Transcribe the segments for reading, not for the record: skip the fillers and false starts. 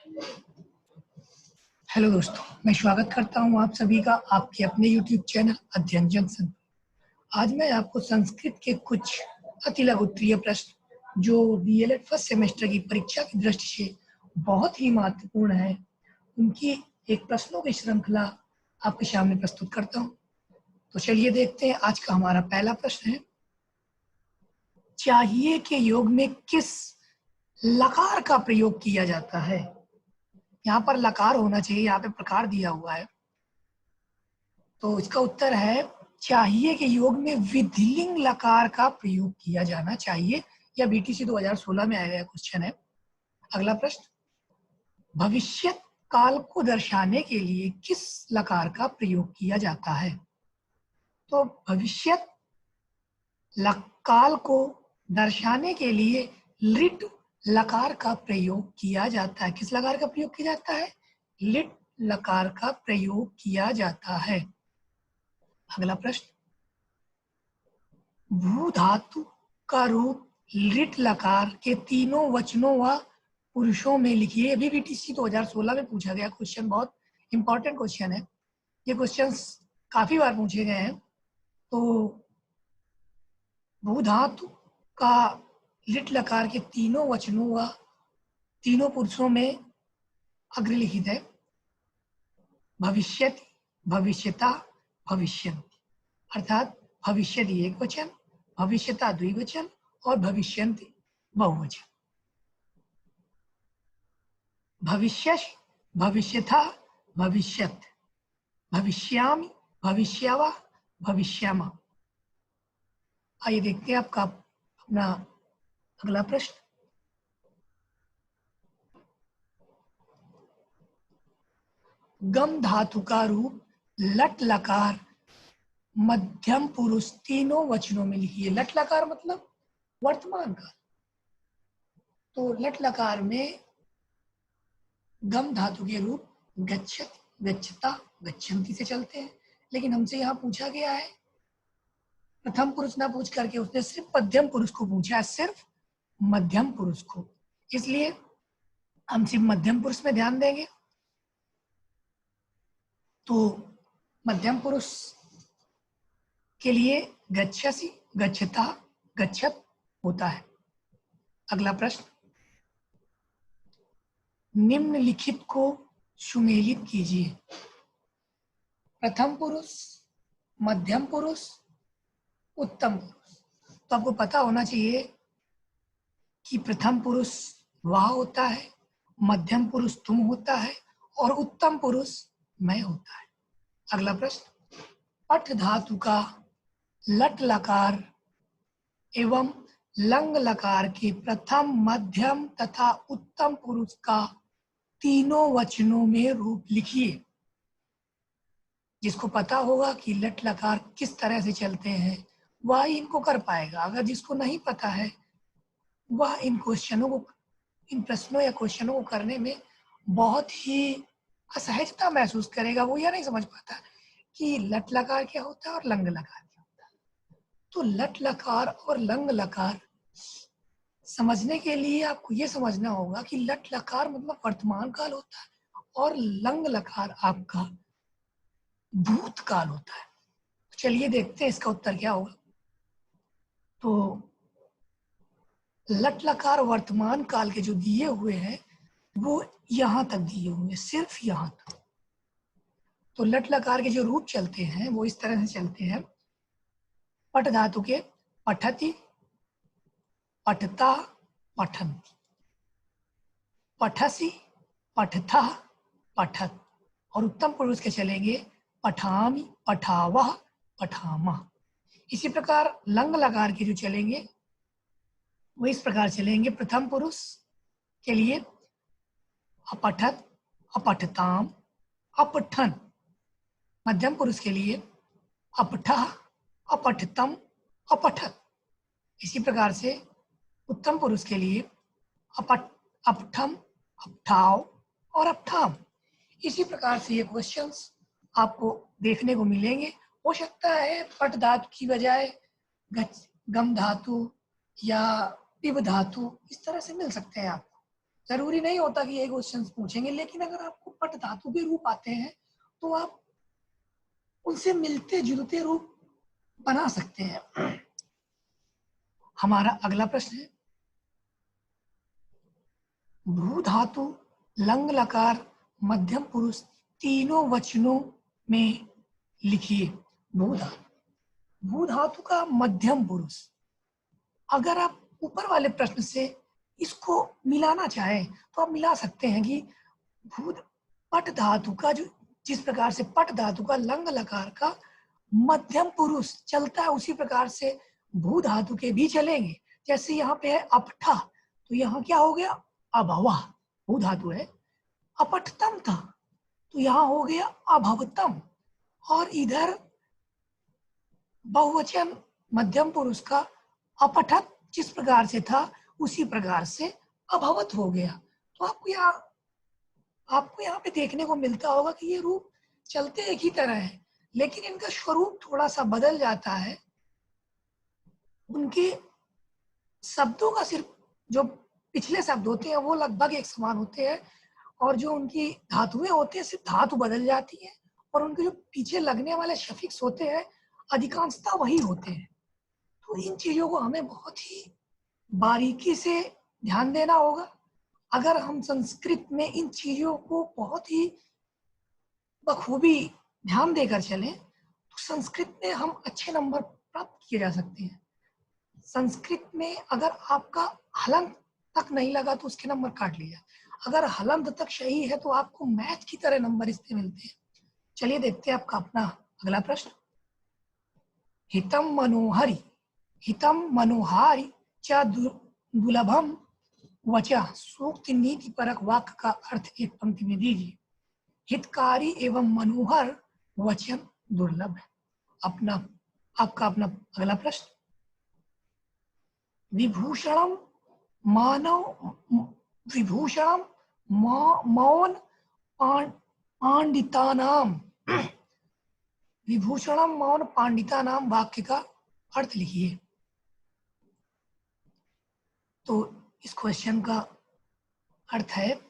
Hello दोस्तों, मैं स्वागत करता हूं आप सभी का आपके अपने YouTube चैनल अध्ययन जंक्शन। आज मैं आपको संस्कृत के कुछ अति लघु उत्तरीय प्रश्न जो डीएलएड फर्स्ट सेमेस्टर की परीक्षा की दृष्टि से बहुत ही महत्वपूर्ण है, उनकी एक प्रश्नों की श्रृंखला आपके सामने प्रस्तुत करता हूं। तो चलिए देखते हैं। आज का हमारा पहला प्रश्न है, चाहिए के योग में किस लकार का प्रयोग किया जाता है? यहाँ पर लकार होना चाहिए, यहाँ पे प्रकार दिया हुआ है, तो इसका उत्तर है चाहिए के योग में विधिलिंग लकार का प्रयोग किया जाना चाहिए। यह बीटीसी 2016 में आया गया क्वेश्चन है। अगला प्रश्न, भविष्य काल को दर्शाने के लिए किस लकार का प्रयोग किया जाता है? तो भविष्य काल को दर्शाने के लिए लिट लकार का प्रयोग किया जाता है। किस लकार का प्रयोग किया जाता है? लिट लकार का प्रयोग किया जाता है। अगला प्रश्न, भू धातु का रूप लिट लकार के तीनों वचनों व पुरुषों में लिखिए। अभी बीटीसी 2016 में पूछा गया क्वेश्चन, बहुत इंपॉर्टेंट क्वेश्चन है। ये क्वेश्चंस काफी बार पूछे गए हैं। तो भू धातु का लिट लकार के तीनों वचनों व तीनों पुरुषों में अग्रलिखित है भविष्यति, भविष्यता, भविष्यन्ति। अर्थात भविष्यति एक वचन, भविष्यता द्विवचन और भविष्यन्ति बहुवचन। भविष्यसि, भविष्यथा, भविष्यत्, भविष्यामि, भविष्यावा, भविष्यामः। आइए देखते हैं आपका अपना अगला प्रश्न। गम धातु का रूप लट लकार मध्यम पुरुष तीनों वचनों में लिखिए। लट लकार मतलब वर्तमान काल। तो लट लकार में गम धातु के रूप गच्छति, गच्छता, गच्छन्ति से चलते हैं। लेकिन हमसे यहाँ पूछा गया है, प्रथम पुरुष ना पूछ करके उसने सिर्फ मध्यम पुरुष को पूछा है, सिर्फ मध्यम पुरुष को। इसलिए हम सिर्फ मध्यम पुरुष में ध्यान देंगे। तो मध्यम पुरुष के लिए गच्छसि, गच्छता, गच्छत होता है। अगला प्रश्न, निम्नलिखित को सुमेलित कीजिए। प्रथम पुरुष, मध्यम पुरुष, उत्तम पुरुष। तो आपको पता होना चाहिए कि प्रथम पुरुष वह होता है, मध्यम पुरुष तुम होता है और उत्तम पुरुष मैं होता है। अगला प्रश्न, पठ धातु का लट लकार एवं लंग लकार के प्रथम, मध्यम तथा उत्तम पुरुष का तीनों वचनों में रूप लिखिए। जिसको पता होगा कि लट लकार किस तरह से चलते हैं वह इनको कर पाएगा। अगर जिसको नहीं पता है वह इन क्वेश्चनों को, इन प्रश्नों या क्वेश्चनों को करने में बहुत ही असहजता महसूस करेगा। वो यह नहीं समझ पाता कि लट लकार क्या होता है और लंग लकार क्या होता है। तो लट लकार और लंग लकार समझने के लिए आपको ये समझना होगा कि लट लकार मतलब वर्तमान काल होता है और लंग लकार आपका भूतकाल होता है। चलिए देखते हैं इसका उत्तर क्या होगा। तो लट लकार वर्तमान काल के जो दिए हुए हैं वो यहाँ तक दिए हुए हैं, सिर्फ यहाँ तक। तो लट लकार के जो रूप चलते हैं वो इस तरह से चलते हैं। पठ धातु के पठति, पठता, पठन्ति, पठसि, पठथा, पठत। और उत्तम पुरुष के चलेंगे पठामि, पठावह, पठामः। इसी प्रकार लंग लकार के जो चलेंगे वो इस प्रकार चलेंगे। प्रथम पुरुष के लिए अपठत, अपठताम, अपठन। मध्यम पुरुष के लिए अपठः, अपठतम, अपठत। इसी प्रकार से उत्तम पुरुष के लिए अपठ, अपठम, अपठाव और अपठाम। इसी प्रकार से ये क्वेश्चंस आपको देखने को मिलेंगे। हो सकता है पट धातु की बजाय गम धातु या पिब धातु इस तरह से मिल सकते हैं आपको। जरूरी नहीं होता कि ये क्वेश्चन पूछेंगे, लेकिन अगर आपको पट धातु के रूप आते हैं तो आप उनसे मिलते जुलते रूप बना सकते हैं। हमारा अगला प्रश्न है, भू धातु लंग लकार मध्यम पुरुष तीनों वचनों में लिखिए। भू धातु, भू धातु का मध्यम पुरुष, अगर आप ऊपर वाले प्रश्न से इसको मिलाना चाहें तो आप मिला सकते हैं कि भू पट धातु का जो जिस प्रकार से पट धातु का लंग लकार का मध्यम पुरुष चलता है उसी प्रकार से भू धातु के भी चलेंगे। जैसे यहाँ पे है अपठा, तो यहाँ क्या हो गया, अभवा, भू धातु है। अपठतम था तो यहाँ हो गया अभवतम। और इधर बहुवचन मध्यम पुरुष का अपठत जिस प्रकार से था उसी प्रकार से अभवत हो गया। तो आपको यहाँ पे देखने को मिलता होगा कि ये रूप चलते एक ही तरह है, लेकिन इनका स्वरूप थोड़ा सा बदल जाता है। उनके शब्दों का सिर्फ जो पिछले शब्द होते हैं वो लगभग एक समान होते हैं, और जो उनकी धातुएं होती है सिर्फ धातु बदल जाती है, और उनके जो पीछे लगने वाले सफिक्स होते हैं अधिकांशतः वही होते हैं। तो इन चीजों को हमें बहुत ही बारीकी से ध्यान देना होगा। अगर हम संस्कृत में इन चीजों को बहुत ही बखूबी ध्यान देकर चलें तो संस्कृत में हम अच्छे नंबर प्राप्त किए जा सकते हैं। संस्कृत में अगर आपका हलंत तक नहीं लगा तो उसके नंबर काट लीजिए, अगर हलंत तक सही है तो आपको मैथ की तरह नंबर इसमें मिलते हैं। चलिए देखते हैं आपका अपना अगला प्रश्न। हितम मनोहरी, हितम मनोहारी च दुर्लभम वचा सूक्त नीति परक वाक्य का अर्थ एक पंक्ति में दीजिए। हितकारी एवं मनोहर वचन दुर्लभ है। आपका अपना अगला प्रश्न। विभूषणम मानव विभूषणम मौन पांडितानाम, विभूषणम मौन पांडितानाम वाक्य का अर्थ लिखिए। तो इस क्वेश्चन का अर्थ है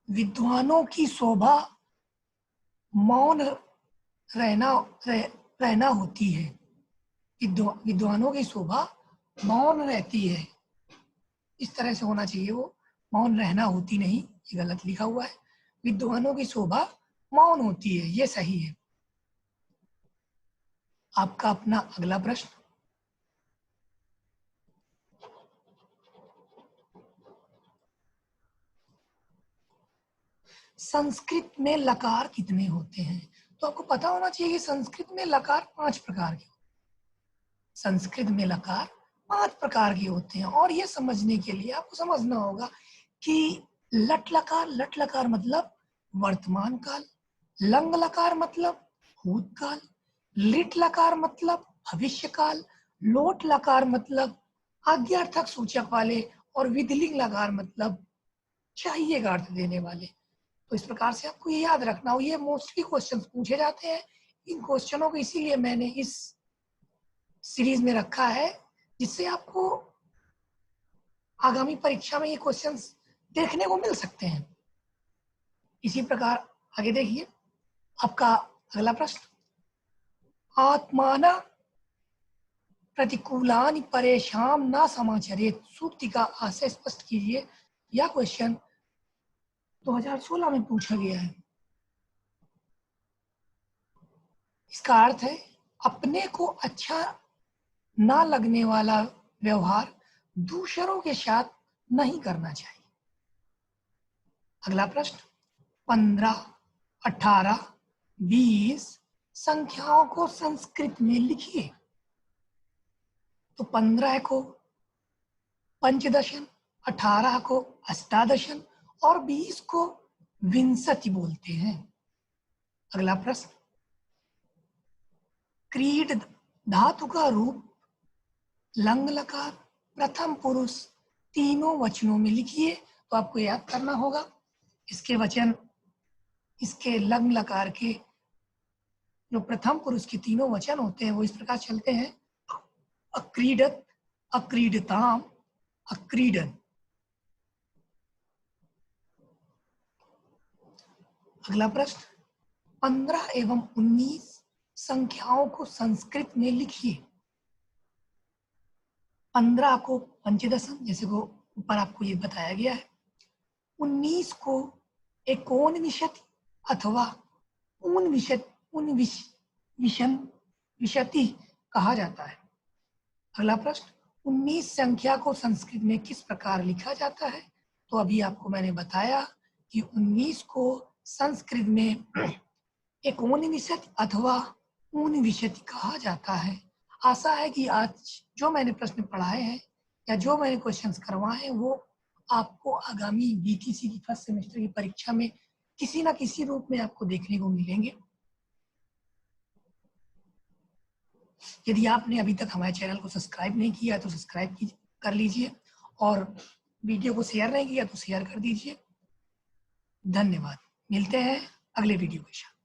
विद्वानों की शोभा मौन रहना होती है। विद्वानों की शोभा मौन रहती है, इस तरह से होना चाहिए, वो मौन रहना होती नहीं, ये गलत लिखा हुआ है। विद्वानों की शोभा मौन होती है, ये सही है। आपका अपना अगला प्रश्न। संस्कृत में लकार कितने होते हैं? तो आपको पता होना चाहिए कि संस्कृत में लकार 5 प्रकार के, संस्कृत में लकार 5 प्रकार के होते हैं। और ये समझने के लिए आपको समझना होगा कि लट लकार मतलब वर्तमान काल, लंग लकार मतलब भूतकाल, लिट लकार मतलब भविष्य काल, लोट लकार मतलब आज्ञार्थक सूचक वाले, और विधिलिंग लकार मतलब चाहिए का अर्थ देने वाले। तो इस प्रकार से आपको ये याद रखना हो, ये मोस्टली क्वेश्चंस पूछे जाते हैं। इन क्वेश्चनों को इसीलिए मैंने इस सीरीज में रखा है जिससे आपको आगामी परीक्षा में ये क्वेश्चंस देखने को मिल सकते हैं। इसी प्रकार आगे देखिए आपका अगला प्रश्न। आत्माना प्रतिकूलानि परेशान ना समाचरेत सूक्ति का आशय स्पष्ट कीजिए। यह क्वेश्चन 2016 में पूछा गया है। इसका अर्थ है अपने को अच्छा ना लगने वाला व्यवहार दूसरों के साथ नहीं करना चाहिए। अगला प्रश्न। 15, 18, 20 संख्याओं को संस्कृत में लिखिए। तो 15 को पंचदशन, 18 को अष्टादशन और 20 को विंशति बोलते हैं। अगला प्रश्न। क्रीड धातु का रूप लंग लकार प्रथम पुरुष तीनों वचनों में लिखिए। तो आपको याद करना होगा इसके वचन, इसके लंग लकार के जो प्रथम पुरुष के तीनों वचन होते हैं वो इस प्रकार चलते हैं। अक्रीडत, अक्रीडताम, अक्रीडन। अगला प्रश्न, 15 एवं 19 संख्याओं को संस्कृत में लिखिए। 15 को पंचदशम, जैसे को ऊपर आपको ये बताया गया है। 19 को एकोनविंशति अथवा विशति कहा जाता है। अगला प्रश्न, 19 संख्या को संस्कृत में किस प्रकार लिखा जाता है? तो अभी आपको मैंने बताया कि 19 को संस्कृत में एकोनविंशति अथवा ऊनविंशति कहा जाता है। आशा है कि आज जो मैंने प्रश्न पढ़ाए हैं या जो मैंने क्वेश्चंस करवाए हैं वो आपको आगामी बीटीसी की फर्स्ट सेमेस्टर की परीक्षा में किसी ना किसी रूप में आपको देखने को मिलेंगे। यदि आपने अभी तक हमारे चैनल को सब्सक्राइब नहीं किया तो सब्सक्राइब कर लीजिए और वीडियो को शेयर नहीं किया तो शेयर कर दीजिए। धन्यवाद। मिलते हैं अगले वीडियो के साथ।